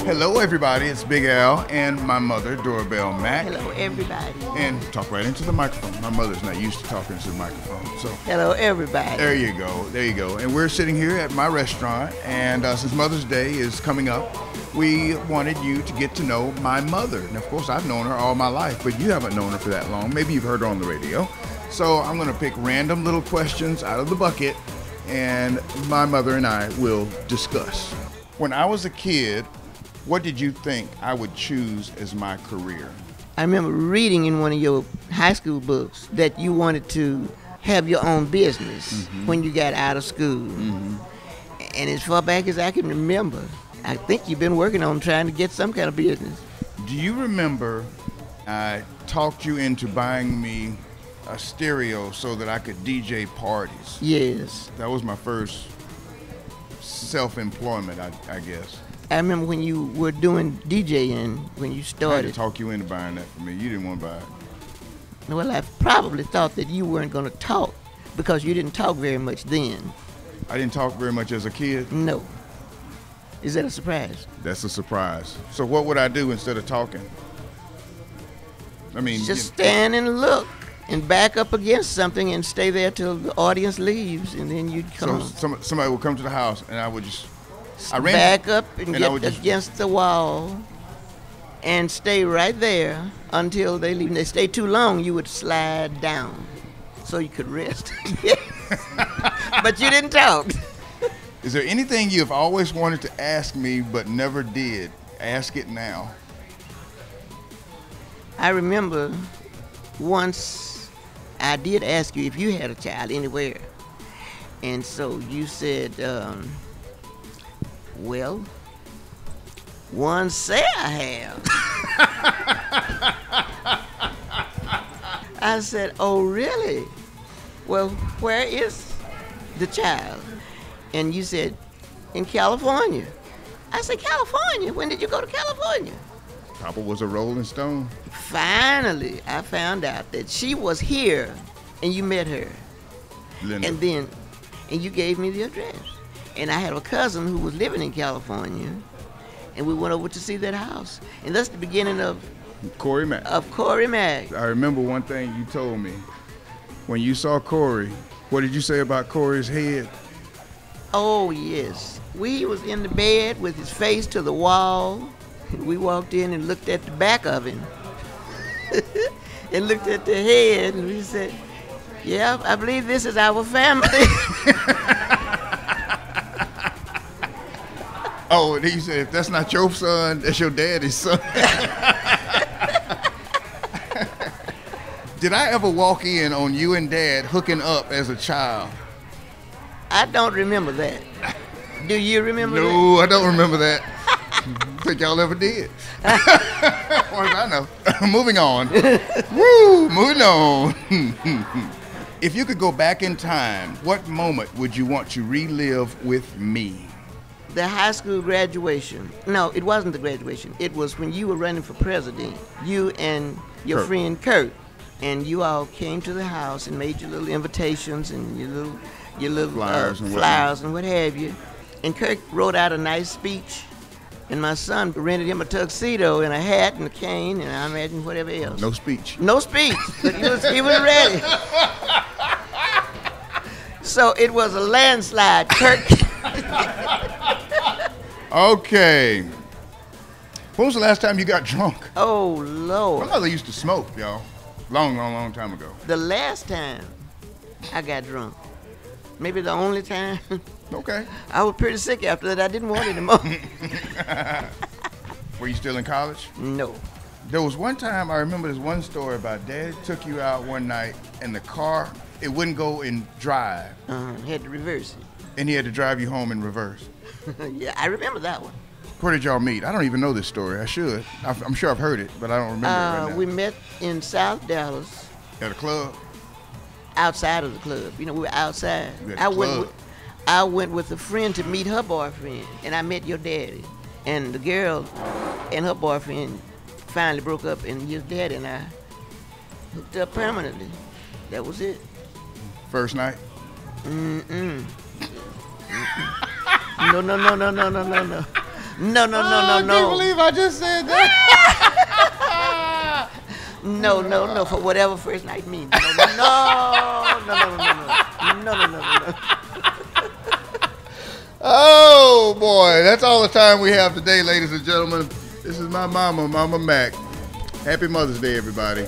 Hello, everybody. It's Big Al and my mother, Doorbell Mac. Hello, everybody. And talk right into the microphone. My mother's not used to talking into the microphone, so. Hello, everybody. There you go. There you go. And we're sitting here at my restaurant, and since Mother's Day is coming up, we wanted you to get to know my mother. And of course, I've known her all my life, but you haven't known her for that long. Maybe you've heard her on the radio. So I'm going to pick random little questions out of the bucket, and my mother and I will discuss. When I was a kid, what did you think I would choose as my career? I remember reading in one of your high school books that you wanted to have your own business when you got out of school. And as far back as I can remember, I think you've been working on trying to get some kind of business. Do you remember I talked you into buying me a stereo so that I could DJ parties? Yes. That was my first self-employment, I guess. I remember when you were doing DJing, when you I had started. to talk you into buying that for me. You didn't want to buy it. Well, I probably thought that you weren't going to talk because you didn't talk very much then. I didn't talk very much as a kid. No. Is that a surprise? That's a surprise. So what would I do instead of talking? I mean, Just stand and look and back up against something and stay there till the audience leaves, and then you'd come. So somebody would come to the house, and I would just back up and I get would just against the wall and stay right there until they leave. If they stay too long, you would slide down so you could rest. But you didn't talk. Is there anything you've always wanted to ask me but never did? Ask it now. I remember once I did ask you if you had a child anywhere. And so you said, well, one say I have. I said, oh, really? Well, where is the child? And you said, in California. I said, California? When did you go to California? Papa was a Rolling Stone. Finally, I found out that she was here, and you met her. Linda. And you gave me the address. And I had a cousin who was living in California, and we went over to see that house. And that's the beginning of Corey Mack. I remember one thing you told me. When you saw Corey, what did you say about Corey's head? Oh, yes. We was in the bed with his face to the wall. We walked in and looked at the back of him and looked at the head, and we said, yeah, I believe this is our family. Oh, and he said, if that's not your son, that's your daddy's son. Did I ever walk in on you and Dad hooking up as a child? I don't remember that. Do you remember that? No, I don't remember that. Think y'all ever did. As far as I know. Moving on. Woo, moving on. If you could go back in time, what moment would you want to relive with me? The high school graduation. No, it wasn't the graduation. It was when you were running for president. You and your friend Kurt. And you all came to the house and made your little invitations and your little flyers and what have you. And Kurt wrote out a nice speech. And my son rented him a tuxedo and a hat and a cane and I imagine whatever else. No speech. No speech, but he was ready. So it was a landslide, Kurt. Okay. When was the last time you got drunk? Oh, Lord. My mother used to smoke, y'all. Long time ago. The last time I got drunk, maybe the only time. Okay. I was pretty sick after that. I didn't want it anymore. Were you still in college? No. There was one time, I remember this one story about Dad took you out one night and the car, it wouldn't go in drive. Had to reverse it. And he had to drive you home in reverse. Yeah, I remember that one. Where did y'all meet? I don't even know this story. I should. I'm sure I've heard it, but I don't remember it right now. We met in South Dallas. At a club? Outside of the club. You know, we were outside. I went with a friend to meet her boyfriend, and I met your daddy. And the girl and her boyfriend finally broke up, and your daddy and I hooked up permanently. That was it. First night? No, no, no, no, no, no, no, no. No, no, no, no, I no. can't believe I just said that. No, no, no. For whatever first night means. No, no, no, no, no, no, no, no, no, no. Oh boy, that's all the time we have today, ladies and gentlemen. This is my mama, Mama Mac. Happy Mother's Day, everybody.